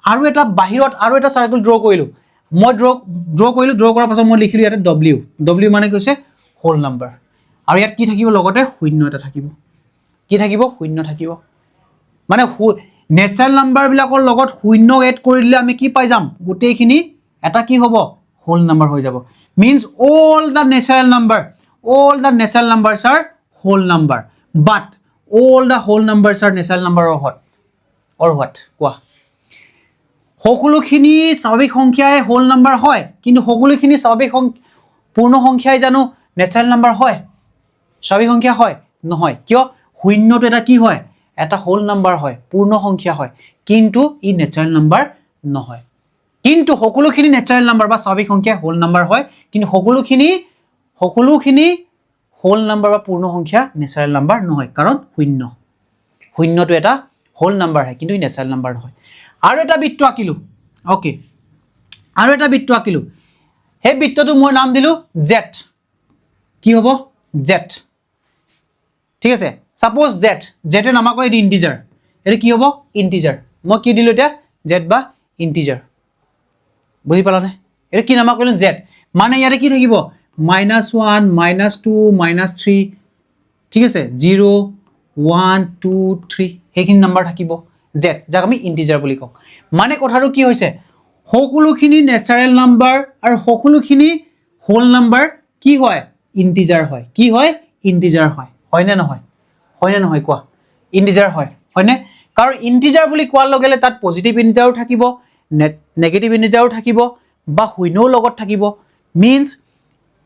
আৰু এটা বাহিৰত আৰু এটা সাৰ্কেল ড্ৰ কৰিলো মই ড্ৰ কৰাৰ পাছত মই লিখিলো ইয়াতে w মানে কৈছে হোল নাম্বাৰ আৰু ইয়াত কি থাকিব লগতে শূন্য এটা থাকিব কি থাকিব শূন্য থাকিব মানে নেচাৰেল নাম্বাৰ বিলাকৰ লগত শূন্য এড কৰি দিলে আমি কি পাই যাম গোটেইখিনি এটা কি হ'ব হোল নাম্বাৰ হৈ যাব means all the natural numbers are whole number but all the whole numbers are natural number or what কোৱা সকলোখিনি স্বাভাৱিক সংখ্যাই হোল নাম্বাৰ হয় কিন্তু সকলোখিনি স্বাভাৱিক পূৰ্ণ সংখ্যাই জানো নেচাৰেল নাম্বাৰ হয় স্বাভাৱিক সংখ্যা হয় নহয় কিয় শূন্যটো এটা কি হয় এটা হোল নাম্বাৰ হয় পূৰ্ণ সংখ্যা হয় কিন্তু ই নেচাৰেল নাম্বাৰ নহয় কিন্তু সকলোখিনি নেচাৰেল নাম্বাৰ বা স্বাভাৱিক সংখ্যা হোল নাম্বাৰ হয় কিন্তু সকলোখিনি হোল নাম্বাৰ বা পূৰ্ণ সংখ্যা নেচাৰেল নাম্বাৰ নহয় কাৰণ শূন্যটো এটা হোল নাম্বাৰ হয় কিন্তু ই নেচাৰেল নাম্বাৰ নহয় আৰু এটা বৃত্ত আঁকিলো ওকে আৰু এটা বৃত্ত আঁকিলো সেই বৃত্তটো মই নাম দিলো z কি হ'ব z ঠিক আছে সাপোজ z এ নামা কৰি দি ইন্টিজাৰ এটো কি হ'ব ইন্টিজাৰ মই কি দিলো এটা z বা ইন্টিজাৰ বুজি পালানে এটো কি নামা কৰিলো z মানে ইয়াতে কি থাকিব -1 -2 -3 ঠিক আছে 0 1 2 3 হেখিনি নাম্বাৰ থাকিব z যাক আমি ইন্টিজাৰ বুলি কওঁ মানে কথাটো কি হৈছে সকলোখিনি নেচাৰেল নাম্বাৰ আৰু সকলোখিনি হোল নাম্বাৰ কি হয় ইন্টিজাৰ হয় কি হয় ইন্টিজাৰ হয় হয়নে নহয় কোৱা ইন্টিজাৰ হয়নে কাৰণ ইন্টিজাৰ বুলি কোৱাৰ লগে লগে তাত পজিটিভ ইন্টিজাৰো থাকিব নেগেটিভ ইন্টিজাৰো থাকিব বা শূন্যও লগত থাকিব means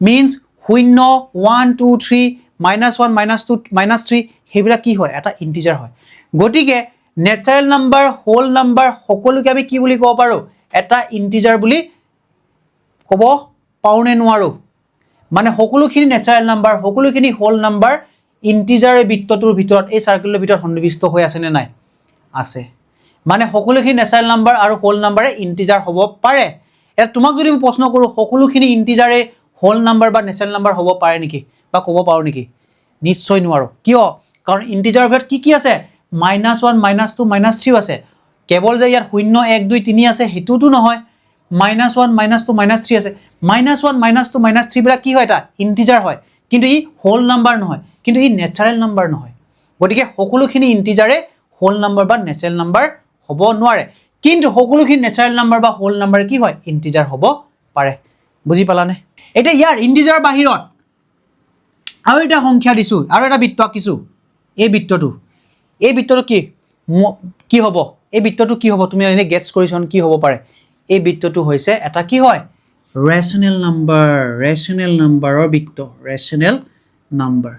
0 1 2 3 -1 -2 -3 হেবিলা কি হয় এটা ইন্টিজাৰ হয় গটিকে নেচাৰেল নাম্বাৰ হোল নাম্বাৰ সকলোকে আমি কি বুলি ক'ব পাৰো এটা ইন্টিজাৰ বুলি ক'ব পাওনে নোৱাৰো মানে সকলোখিনি নেচাৰেল নাম্বাৰ সকলোখিনি হোল নাম্বাৰ ইন্টিজাৰ বৃত্তটোৰ ভিতৰত এই সাৰ্কেলৰ ভিতৰত সন্নিবিষ্ট হৈ আছে নে নাই আছে মানে সকলোখিনি নেচাৰেল নাম্বাৰ আৰু হোল নাম্বাৰে ইন্টিজাৰ হ'ব পাৰে এটা তোমাক যদি মই প্ৰশ্ন কৰো সকলোখিনি ইন্টিজাৰে হোল নাম্বাৰ বা নেচাৰেল নাম্বাৰ হ'ব পাৰে নেকি বা ক'ব পাৰো নেকি নিশ্চয় নোৱাৰো কিয় কাৰণ ইন্টিজাৰৰ ভিতৰত কি আছে -1 -2 -3 আছে কেৱল যে ইয়াত 0 1 2 3 আছে হেতুটো নহয় -1 -2 -3 আছে -1 -2 -3 বিলাক কি হয় এটা ইন্টিজাৰ হয় কিন্তু ই হোল নাম্বাৰ নহয় কিন্তু ই নেচাৰেল নাম্বাৰ নহয় গতিকে সকলোখিনি ইন্টিজাৰে হোল নাম্বাৰ বা নেচাৰেল নাম্বাৰ হ'ব নোৱাৰে কিন্তু সকলোখিনি নেচাৰেল নাম্বাৰ বা হোল নাম্বাৰ কি হয় ইন্টিজাৰ হ'ব পাৰে বুজি পালানে এটা ইয়াৰ ইন্টিজাৰ বাহিৰত আৰু এটা সংখ্যা দিছো আৰু এটা বৃত্ত আঁকিছো এই বৃত্তটো কি হ'ব এই বৃত্তটো কি হ'ব তুমি এনে গেটছ কৰিছন কি হ'ব পাৰে এই বৃত্তটো হৈছে এটা কি হয় ৰেচনেল নাম্বাৰৰ বৃত্ত ৰেচনেল নাম্বাৰ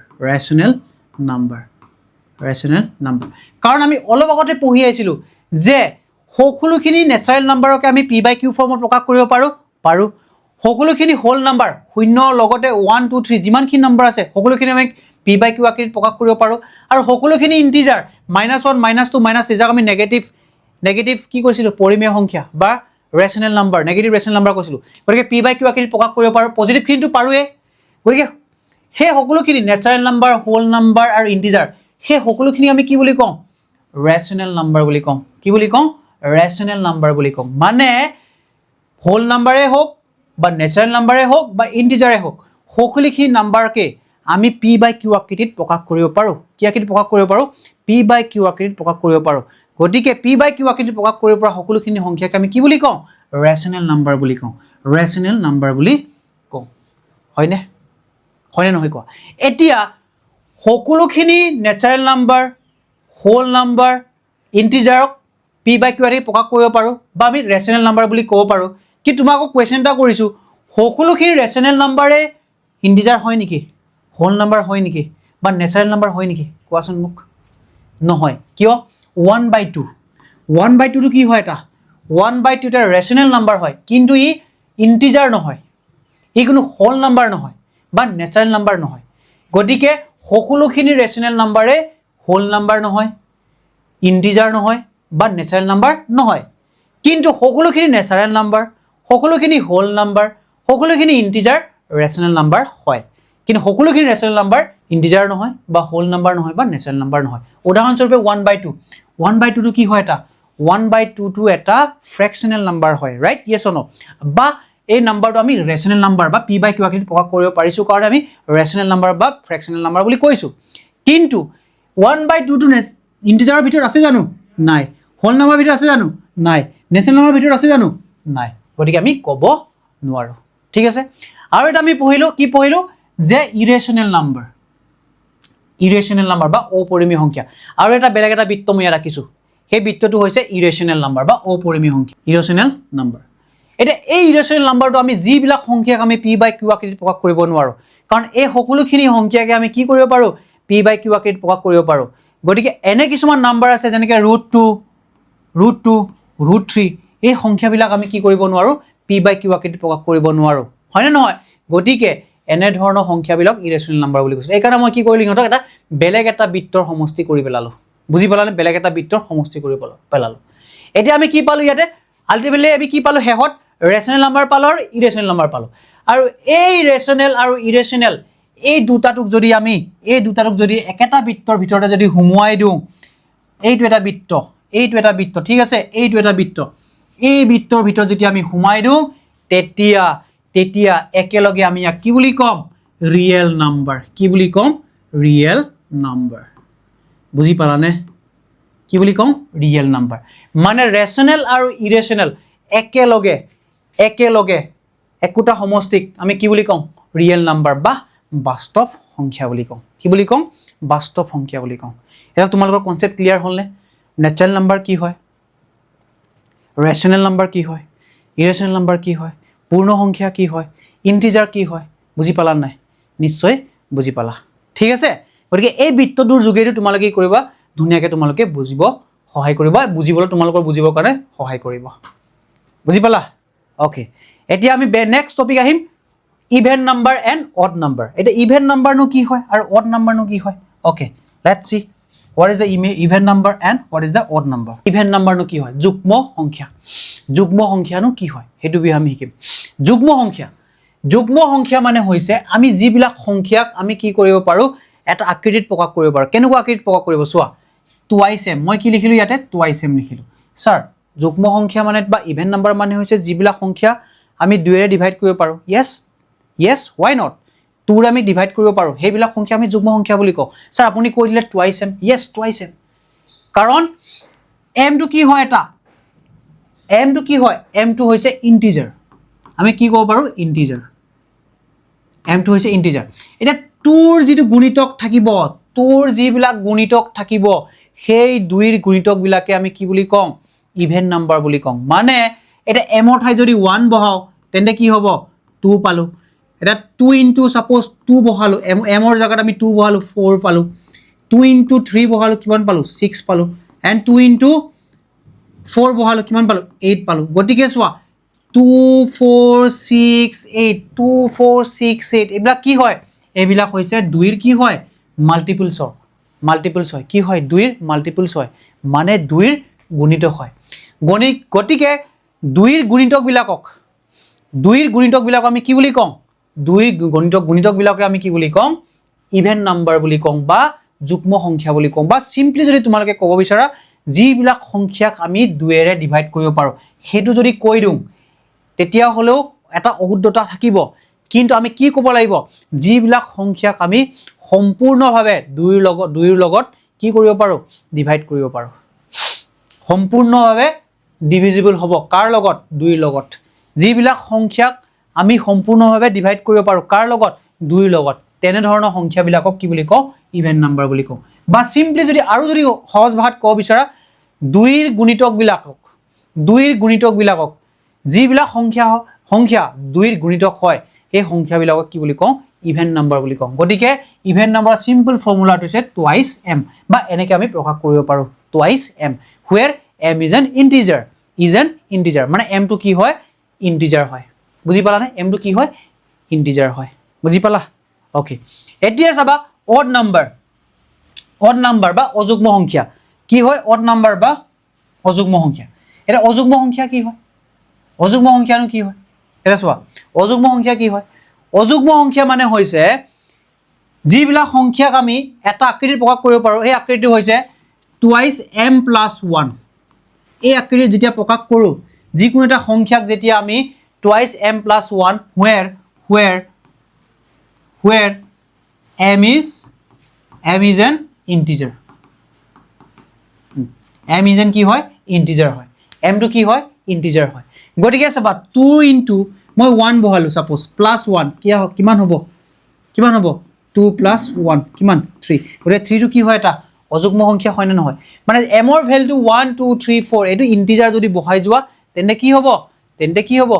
কাৰণ আমি অলপ আগতে পঢ়ি আহিছিলো যে সকলোখিনি নেচাৰেল নাম্বাৰকে আমি p/q ফৰ্মত প্ৰকাশ কৰিব পাৰো সকলোখিনি হোল নাম্বাৰ শূন্য লগতে 1 2 3 যিমানখিনি নাম্বাৰ আছে সকলোখিনি আমি p/q আকৃতিত প্ৰকাশ কৰিব পাৰো আৰু সকলোখিনি ইন্টিজাৰ -1 -2 -3 যাক আমি নেগেটিভ কি কৈছিলো পৰিমেয় সংখ্যা বা rational number negative rational number কৈছিলো গতিকে p/q আকৃতিত প্ৰকাশ কৰিব পাৰো পজিটিভ খিনিটো পাৰোৱে গতিকে সেই সকলোখিনি নেচাৰেল নাম্বাৰ হোল নাম্বাৰ আৰু ইন্টিজাৰ সেই সকলোখিনি আমি কি বুলি কওঁ ৰেচনেল নাম্বাৰ বুলি কওঁ কি বুলি কওঁ ৰেচনেল নাম্বাৰ বুলি কওঁ মানে হোল নাম্বাৰে হোক বা নেচাৰেল নাম্বাৰে হোক বা ইন্টিজাৰে হোক সকলোখিনি নাম্বাৰকে আমি p বাই q আকৃতিত প্ৰকাশ কৰিব পাৰোঁ কি আকৃতিত প্ৰকাশ কৰিব পাৰোঁ p বাই q আকৃতিত প্ৰকাশ কৰিব পাৰোঁ গতিকে p বাই q আকৃতিত প্ৰকাশ কৰিব পৰা সকলোখিনি সংখ্যাক আমি কি বুলি কওঁ ৰেচনেল নাম্বাৰ বুলি কওঁ ৰেচনেল নাম্বাৰ বুলি কওঁ হয়নে হয়নে নহয় কোৱা এতিয়া সকলোখিনি নেচাৰেল নাম্বাৰ হোল নাম্বাৰ ইন্টিজাৰক p বাই q আকৃতিত প্ৰকাশ কৰিব পাৰোঁ বা আমি ৰেচনেল নাম্বাৰ বুলি ক'ব পাৰোঁ কি তোমাক কোৱেশ্চন এটা কৰিছোঁ সকলোখিনি ৰেচনেল নাম্বাৰে ইন্টিজাৰ হয় নেকি হোল নাম্বাৰ হয় নেকি বা নেচাৰেল নাম্বাৰ হয় নেকি কোৱাচোন মোক নহয় কিয় 1/2 1/2 টো কি হয় এটা 1/2 এটা ৰেচনেল নাম্বাৰ হয় কিন্তু ই ইন্টিজাৰ নহয় ই কোনো হোল নাম্বাৰ নহয় বা নেচাৰেল নাম্বাৰ নহয় গতিকে সকলোখিনি ৰেচনেল নাম্বাৰে হোল নাম্বাৰ নহয় ইন্টিজাৰ নহয় বা নেচাৰেল নাম্বাৰ নহয় কিন্তু সকলোখিনি নেচাৰেল নাম্বাৰ সকলোখিনি হোল নাম্বাৰ সকলোখিনি ইন্টিজাৰ ৰেচনেল নাম্বাৰ হয় কিন্তু সকলোখিনি ৰেচনেল নাম্বাৰ ইন্টিজাৰ নহয় বা হোল নাম্বাৰ নহয় বা নেচাৰেল নাম্বাৰ নহয় উদাহৰণস্বৰূপে 1/2 1/2 টো কি হয় এটা 1/2 টো এটা ফ্ৰেকশনেল নাম্বাৰ হয় ৰাইট ইয়েস অৰ নো বা এই নাম্বাৰটো আমি ৰেচনেল নাম্বাৰ বা p বাই q আকৃতিত প্ৰকাশ কৰিব পাৰিছো কাৰণ আমি ৰেচনেল নাম্বাৰ বা ফ্ৰেকশনেল নাম্বাৰ বুলি কৈছো কিন্তু 1/2 টো ইন্টিজাৰৰ ভিতৰত আছে জানো নাই হোল নাম্বাৰৰ ভিতৰত আছে জানো নাই নেচাৰেল নাম্বাৰৰ ভিতৰত আছে জানো নাই গতিকে আমি ক'ব নোৱাৰো ঠিক আছে আৰু এটা আমি পঢ়িলো কি পঢ়িলো যে ইৰেচনেল নাম্বাৰ বা অপৰিমেয় সংখ্যা আৰু এটা বেলেগ এটা বৃত্ত মই ৰাখিছো সেই বৃত্তটো হৈছে ইৰেচনেল নাম্বাৰ বা অপৰিমেয় সংখ্যা ইৰেচনেল নাম্বাৰ এটা এই ইৰেচনেল নাম্বাৰটো আমি যিবিলাক সংখ্যাক আমি p বাই q আকৃতিত প্ৰকাশ কৰিব নোৱাৰো কাৰণ এই সকলোখিনি সংখ্যাকে আমি কি কৰিব পাৰো p বাই q আকৃতিত প্ৰকাশ কৰিব পাৰো গতিকে এনে কিছুমান নাম্বাৰ আছে যেনেকৈ √2 √3 এই সংখ্যাবিলাক আমি কি কৰিব নোৱাৰো p বাই q আকৃতিত প্ৰকাশ কৰিব নোৱাৰো হয় নে নহয় গতিকে এনে ধৰণৰ সংখ্যাবিলাক ইৰেচনেল নাম্বাৰ বুলি কৈছে এই কাৰণে মই কি কৰিলো ইহঁতক এটা বেলেগ এটা বৃত্তৰ সমষ্টি কৰি পেলালো বুজি পালানে বেলেগ এটা বৃত্তৰ সমষ্টি কৰি পেলালো এতিয়া আমি কি পালো ইয়াতে আলটিমেটলি আমি কি পালো হেহত ৰেচনেল নাম্বাৰ পালো আৰু ইৰেচনেল নাম্বাৰ পালো আৰু এই ৰেচনেল আৰু ইৰেচনেল এই দুটাটোক যদি একেটা বৃত্তৰ ভিতৰতে যদি হুমুৱাই দিওঁ এইটো এটা বৃত্ত ঠিক আছে এইটো এটা বৃত্ত এই বৃত্তৰ ভিতৰত যদি আমি হুমাই দিওঁ তেতিয়া একেলগে আমি ইয়াক কি বুলি কম ৰিয়েল নাম্বাৰ কি বুলি কম ৰিয়েল নাম্বাৰ বুজি পালানে কি বুলি কম ৰিয়েল নাম্বাৰ মানে ৰেচনেল আৰু ইৰেচনেল একেলগে একোটা সমষ্টিক আমি কি বুলি কম ৰিয়েল নাম্বাৰ বা বাস্তৱ সংখ্যা বুলি কম কি বুলি কম বাস্তৱ সংখ্যা বুলি কম এটা তোমালোকৰ কনসেপ্ট ক্লিয়াৰ হ'লনে নেচাৰেল নাম্বাৰ কি হয় ৰেচনেল নাম্বাৰ কি হয় ইৰেচনেল নাম্বাৰ কি হয় পূৰ্ণ সংখ্যা কি হয় ইন্টিজাৰ কি হয় বুজি পালা নাই নিশ্চয় বুজি পালা ঠিক আছে গতিকে এই বৃত্তটোৰ যোগেদি তোমালোকে কি কৰিবা ধুনীয়াকৈ তোমালোকে বুজিব সহায় কৰিবা বুজিবলৈ তোমালোকৰ বুজিবৰ কাৰণে সহায় কৰিব বুজি পালা ওকে এতিয়া আমি নেক্সট টপিক আহিম even number and odd number এটা ইভেন নাম্বাৰনো কি হয় আৰু অড নাম্বাৰনো কি হয় okay let's see what is the even number and what is the odd number even number no ki hoy jugmo honkya no ki hoy hetu bi ami hikim jugmo honkya mane hoise ami jibilak honkyak ami ki koribo paru eta akritit pokak koribo paru kenuko akrit pokak koribo soa twice m moi ki likhilu yate twice m likhilu sir jugmo honkya mane ba even number mane hoise jibilak honkya ami 2 ere divide koribo paru yes why not 2 আমি divide কৰিব পাৰো হেবিলা সংখ্যা আমি যুগ্ম সংখ্যা বুলি কও sir আপুনি কৈ দিলে twice m yes twice m কাৰণ m টো কি হয় এটা m টো কি হয় m টো হৈছে ইন্টিজাৰ আমি কি কব পাৰো ইন্টিজাৰ m টো হৈছে ইন্টিজাৰ এটা টুৰ যেটো গুণিতক থাকিব টুৰ যিবিলাক গুণিতক থাকিব সেই দুইৰ গুণিতক বিলাকে আমি কি বুলি কম ইভেন নাম্বাৰ বুলি কম মানে এটা m ৰ ঠাই যদি 1 বহাও তেন্তে কি হ'ব 2 পালো এটা 2 into suppose 2 বহালো m ৰ জায়গাত আমি 2 বহালো 4 পালো 2 into 3 বহালো কিমান পালো 6 পালো and 2 into 4 বহালো কিমান পালো 8 পালো গটিকে সোয়া 2 4 6 8 2 4 6 8 এবলা কি হয় এবিলা হৈছে 2 এর কি হয় মাল্টিপলস হয় কি হয় 2 এর মাল্টিপলস হয় মানে 2 এর গুণিতক হয় গটিকে 2 এর গুণিতক বিলাকক আমি কি বুলি কম 2 গুণিতক বিলাকে আমি কি বুলি কম ইভেন নাম্বাৰ বুলি কম বা যুগ্ম সংখ্যা বুলি কম বা সিম্পলি যদি তোমালোকে ক'ব বিচাৰা যিবিলাক সংখ্যাক আমি 2 এৰে ডিভাইড কৰিব পাৰো হেতু যদি কৈ দিও তেতিয়া হলেও এটা অশুদ্ধতা থাকিব কিন্তু আমি কি ক'ব লাগিব যিবিলাক সংখ্যাক আমি সম্পূৰ্ণভাৱে 2ৰ লগত কি কৰিব পাৰো ডিভাইড কৰিব পাৰো সম্পূৰ্ণভাৱে ডিভিজিবল হ'ব কাৰ লগত 2ৰ লগত যিবিলাক সংখ্যাক আমি সম্পূৰ্ণভাৱে ডিভাইড কৰিব পাৰো কাৰ লগত 2ৰ লগত তেনে ধৰণৰ সংখ্যাবিলাকক কি বুলি কওঁ ইভেন নাম্বাৰ বুলি কওঁ বা সিম্পলি যদি আৰু যদি সহজ ভাষাত ক'ব বিচাৰা 2ৰ গুণিতকবিলাকক যিবিলাক সংখ্যা 2ৰ গুণিতক হয় এই সংখ্যাবিলাকক কি বুলি কওঁ ইভেন নাম্বাৰ বুলি কওঁ গতিকে ইভেন নাম্বাৰ সিম্পল ফৰ্মুলাটো হৈছে টুৱাইস m বা এনেকৈ আমি প্ৰকাশ কৰিব পাৰো twice m where m is an integer মানে m টো কি হয় ইন্টিজাৰ হয় বুজি পালা নে m টো কি হয় ইন্টিজাৰ হয় বুজি পালা ওকে এতিয়া চাবা অড নাম্বাৰ বা অযুগ্ম সংখ্যা কি হয় অড নাম্বাৰ বা অযুগ্ম সংখ্যা এটা অযুগ্ম সংখ্যা কি হয় অযুগ্ম সংখ্যানো কি হয় এটা চোৱা অযুগ্ম সংখ্যা কি হয় অযুগ্ম সংখ্যা মানে হৈছে যিবিলাক সংখ্যাক আমি এটা আকৃতিত প্ৰকাশ কৰিব পাৰো এই আকৃতিটো হৈছে টুৱাইস m + 1 এই আকৃতিত যেতিয়া প্ৰকাশ কৰো যিকোনো এটা সংখ্যাক যেতিয়া আমি twice m + 1 where m is an integer m is an কি হয় integer হয় m টো কি হয় integer হয় গতিকে চাবা 2 into মই 1 বহালো সাপোজ +1 কিমান হ'ব 2 + 1 কিমান 3 গতিকে 3 টো কি হয় এটা অযুগ্ম সংখ্যা হয় না নহয় মানে m ৰ ভ্যালু 1 2 3 4 এটো ইন্টিজাৰ যদি বহাই যোৱা তেন্তে কি হ'ব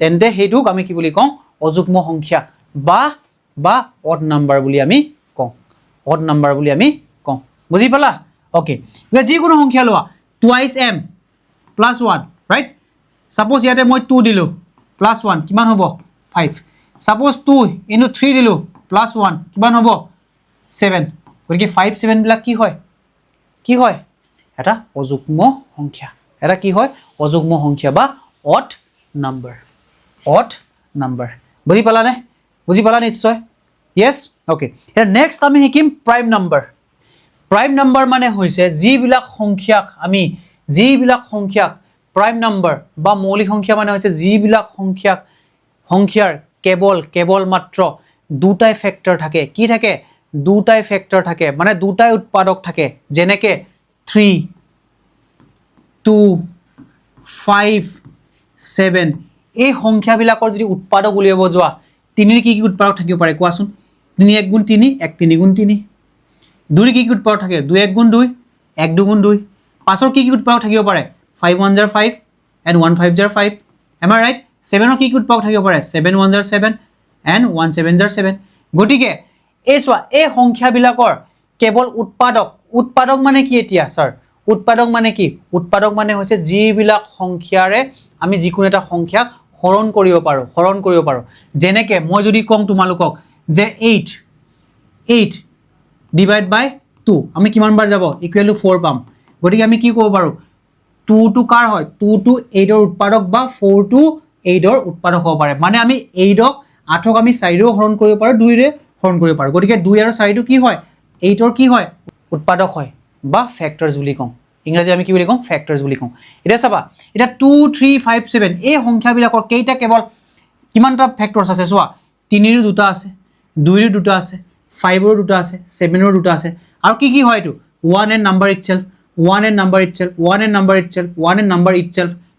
তেন্তে হেইটোক আমি কি বুলি কওঁ অযুগ্ম সংখ্যা বা অড নাম্বাৰ বুলি আমি কওঁ বুজি পালা ওকে যিকোনো সংখ্যা লোৱা টুৱাইস m + 1 ৰাইট সাপোজ ইয়াতে মই 2 দিলো +1 কিমান হ'ব 5 সাপোজ 2 into 3 দিলো +1 কিমান হ'ব 7 গতিকে 5 7 বিলাক কি হয় এটা অযুগ্ম সংখ্যা এটা কি হয় অযুগ্ম সংখ্যা বা অড নাম্বাৰ বুজি পালা নিশ্চয় yes okay এটা নেক্সট আমি শিকিম প্ৰাইম নাম্বাৰ মানে হৈছে যিবিলাক সংখ্যাক প্ৰাইম নাম্বাৰ বা মৌলিক সংখ্যা মানে হৈছে যিবিলাক সংখ্যাৰ কেৱল মাত্ৰ দুটাই ফেক্টৰ থাকে কি থাকে দুটাই ফেক্টৰ থাকে মানে দুটাই উৎপাদক থাকে যেনেকে 3 2 5 7 এই সংখ্যাবিলাকৰ যদি উৎপাদক উলিয়াব যোৱা তিনিৰ কি উৎপাদক থাকিব পাৰে কোৱাচোন 3 1 গুণ 3 1 3 গুণ 3 দুইৰ কি উৎপাদক থাকে 2 1 গুণ 2 1 2 গুণ 2 পাঁচৰ কি উৎপাদক থাকিব পাৰে 5 1 jar 5 and 1 5 jar 5 am I right 7 ৰ কি উৎপাদক থাকিব পাৰে 7 1 jar 7 and 1 7 jar 7 গতিকে এই চোৱা এই সংখ্যাবিলাকৰ কেৱল উৎপাদক মানে কি এতিয়া স্যাৰ উৎপাদক মানে হৈছে যিবিলাক সংখ্যাৰে আমি যিকোনো এটা সংখ্যাক হৰণ কৰিব পাৰো যেনেকে মই যদি কম তোমালোকক যে 8 ডিভাইড বাই 2 আমি কিমান বাৰ যাব ইকুৱেল টু 4 পাম গতিকে আমি কি কৰিব পাৰো 2 টু কাৰ হয় 2 টু 8 ৰ উৎপাদক বা 4 টু 8 ৰ উৎপাদক হ'ব পাৰে মানে আমি 8ক 8ক আমি 4 ৰে হৰণ কৰিব পাৰো 2 ৰে হৰণ কৰিব পাৰো গতিকে 2 আৰু 4 টো কি হয় 8 ৰ কি হয় উৎপাদক হয় বা ফ্যাক্টৰস বুলি কওঁ ইংৰাজী আমি কি বুলি কওঁ ফ্যাক্টৰস বুলি কওঁ এটা চাবা এটা 2 3 5 7 এই সংখ্যাবিলাকৰ কেইটা কেৱল কিমানটা ফ্যাক্টৰস আছে চোৱা 3 ৰ দুটা আছে 2 ৰ দুটা আছে 5 ৰ দুটা আছে 7 ৰ দুটা আছে আৰু কি হয় এটো 1 and number itself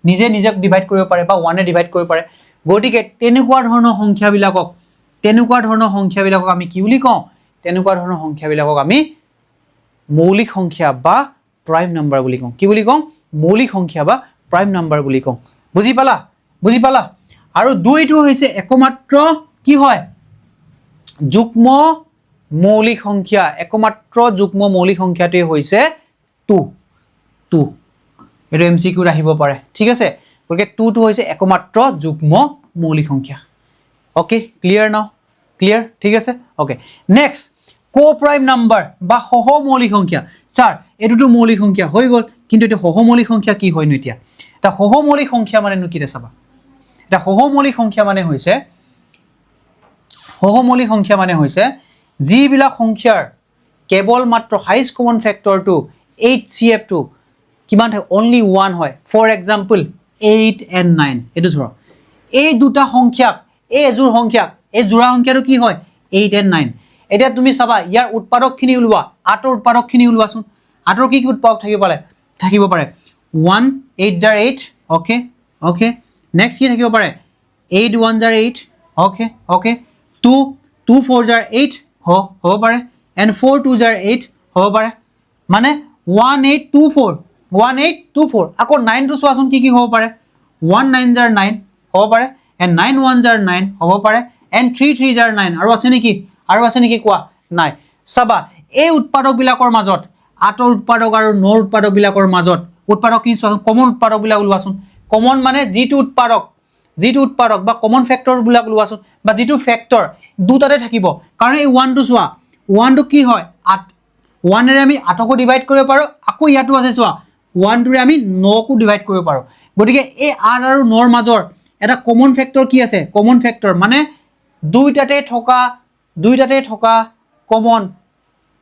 নিজে ডিভাইড কৰিব পাৰে বা 1 এ ডিভাইড কৰিব পাৰে গতিকে তেনেকুৱা ধৰণৰ সংখ্যাবিলাকক আমি কি বুলি কওঁ তেনেকুৱা ধৰণৰ সংখ্যাবিলাকক আমি মৌলিক সংখ্যা বা প্ৰাইম নাম্বাৰ বুলি কওঁ কি বুলি কওঁ মৌলিক সংখ্যা বা প্ৰাইম নাম্বাৰ বুলি কওঁ বুজি পালা আৰু দুইটো হৈছে একমাত্ৰ কি হয় যুগ্ম মৌলিক সংখ্যা একমাত্ৰ যুগ্ম মৌলিক সংখ্যাটোৱে হৈছে 2 এটো এমসিকিউ আহিব পাৰে ঠিক আছে গতিকে 2 টো হৈছে একমাত্ৰ যুগ্ম মৌলিক সংখ্যা ওকে ক্লিয়াৰ ঠিক আছে ওকে নেক্সট কো-প্ৰাইম নাম্বাৰ বা সহমৌলিক সংখ্যা স্যাৰ এটোটো মৌলিক সংখ্যা হৈ গল কিন্তু এটো সহমৌলিক সংখ্যা কি হয়নো এতিয়া এটা সহমৌলিক সংখ্যা মানে নো কি চাবা এটা সহমৌলিক সংখ্যা মানে হৈছে যিবিলাক সংখ্যাৰ কেৱল মাত্ৰ হাইয়েষ্ট কমন ফ্যাক্টৰটো HCF2 কিমান হয় only 1 হয় ফৰ এক্সাম্পল 8 and 9 এটো ধৰ এই দুটা সংখ্যাক এই এযোৰ সংখ্যা এই জোড়া সংখ্যাটো কি হয় 8 and 9 এতিয়া তুমি চাবা ইয়াৰ উৎপাদকখিনি উলিওৱা 8 ৰ উৎপাদকখিনি উলিওৱাচোন 8 ৰ কি কি উৎপাদক থাকিব পাৰে 1 8 jar 8 ওকে ওকে নেক্সট কি থাকিব পাৰে 8 1 jar 8 ওকে ওকে 2 2 4 jar 8 হ'ব পাৰে and 4 2 jar 8 হ'ব পাৰে মানে 1824 1824 আকৌ 9 টো চোৱাচোন কি কি হ'ব পাৰে 19 jar 9 হ'ব পাৰে and 91 jar 9 হ'ব পাৰে and 33 jar 9 আৰু আছে নেকি কোৱা নাই চাবা এই উৎপাদক বিলাকৰ মাজত 8 ৰ উৎপাদক আৰু 9 ৰ উৎপাদক বিলাকৰ মাজত উৎপাদক কি চোৱাচোন কমন উৎপাদক বিলাক ওলোৱাচোন কমন মানে যিটো উৎপাদক বা কমন ফেক্টৰ বিলাক ওলোৱাচোন বা যিটো ফেক্টৰ দুটাতে থাকিব কাৰণ এই 1 টো চোৱা 1 টো কি হয় 1 ৰে আমি 8 কো ডিভাইড কৰিব পাৰো আকৌ ইয়াটো আছে চোৱা 1 টোৰে আমি 9 কো ডিভাইড কৰিব পাৰো গতিকে এই 8 আৰু 9 ৰ মাজৰ এটা কমন ফেক্টৰ কি আছে কমন ফেক্টৰ মানে দুইটাতে থকা কমন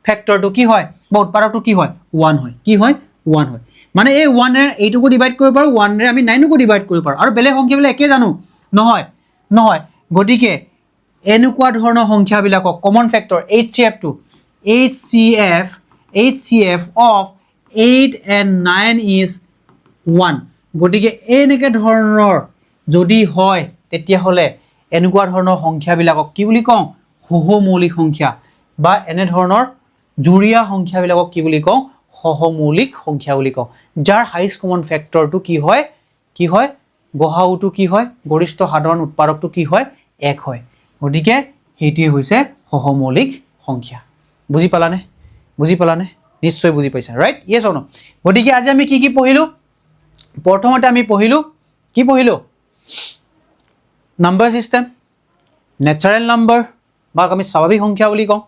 ফেক্টৰটো কি হয় বা উৎপাদকটো কি হয় 1 হয় কি হয় 1 হয় মানে এই 1 ৰে 8 কো ডিভাইড কৰিব পাৰো 1 ৰে আমি 9 কো ডিভাইড কৰিব পাৰো আৰু বেলেগ সংখ্যাবিলাক একে জানো নহয় গতিকে এনেকুৱা ধৰণৰ সংখ্যাবিলাকক common factor HCF of 8 and 9 is 1 গতিকে এনেকে ধৰণৰ যদি হয় তেতিয়া হলে এনেকুৱা ধৰণৰ সংখ্যাবিলাকক কি বুলি কওঁ সহমৌলিক সংখ্যা বা এনে ধৰণৰ জুৰীয়া সংখ্যাবিলাকক কি বুলি কওঁ সহমৌলিক সংখ্যা বুলি কওঁ যাৰ হাইয়েষ্ট কমন ফেক্টৰটো কি হয় গহাউটো কি হয় গৰিষ্ঠ সাধাৰণ উৎপাদকটো কি হয় 1 হয় গতিকে হেইটোই হৈছে সহমৌলিক সংখ্যা বুজি পালানে নিশ্চয় বুজি পাইছা ৰাইট ইয়েস অৰ নো গতিকে আজি আমি কি পঢ়িলো প্ৰথমতে আমি পঢ়িলো কি পঢ়িলো নাম্বাৰ সিস্টেম ন্যাচাৰাল নাম্বাৰ বা আমি স্বাভাৱিক সংখ্যা বুলি কওঁ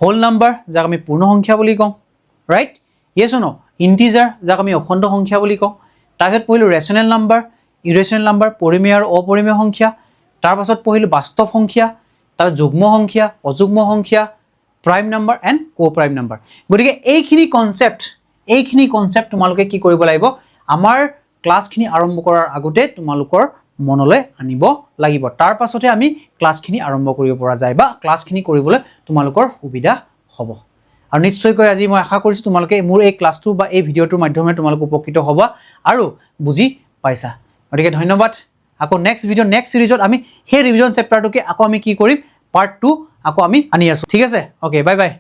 হোল নাম্বাৰ যাক আমি পূৰ্ণ সংখ্যা বুলি কওঁ right yes or no integer যাক আমি অখণ্ড সংখ্যা বুলি কওঁ তাৰপিছত পঢ়িলো ৰেচনেল নাম্বাৰ ইৰেচনেল নাম্বাৰ পৰিমেয় আৰু অপৰিমেয় সংখ্যা তাৰ পাছত পঢ়িলো বাস্তৱ সংখ্যা তাৰ যুগ্ম সংখ্যা অযুগ্ম সংখ্যা prime number and co prime number গতিকে এইখিনি কনসেপ্ট তোমালোকে কি কৰিব লাগিব আমাৰ ক্লাছখিনি আৰম্ভ কৰাৰ আগতে তোমালোকৰ মনলৈ আনিব লাগিব তাৰ পাছতে আমি ক্লাছখিনি আৰম্ভ কৰিব পৰা যায় বা ক্লাছখিনি কৰিবলৈ তোমালোকৰ সুবিধা হ'ব আৰু নিশ্চয়কৈ আজি মই আশা কৰিছো তোমালোকে মোৰ এই ক্লাছটো বা এই ভিডিঅটোৰ মাধ্যমে তোমালোক উপকৃত হ'বা আৰু বুজি পাইছা গতিকে ধন্যবাদ আকৌ নেক্সট ভিডিও নেক্সট সিৰিজত আমি সেই ৰিভিজন চেপ্টাৰটোকে আকৌ আমি কি কৰিম পাৰ্ট 2 আকৌ আমি আনি আছো ঠিক আছে ওকে বাই বাই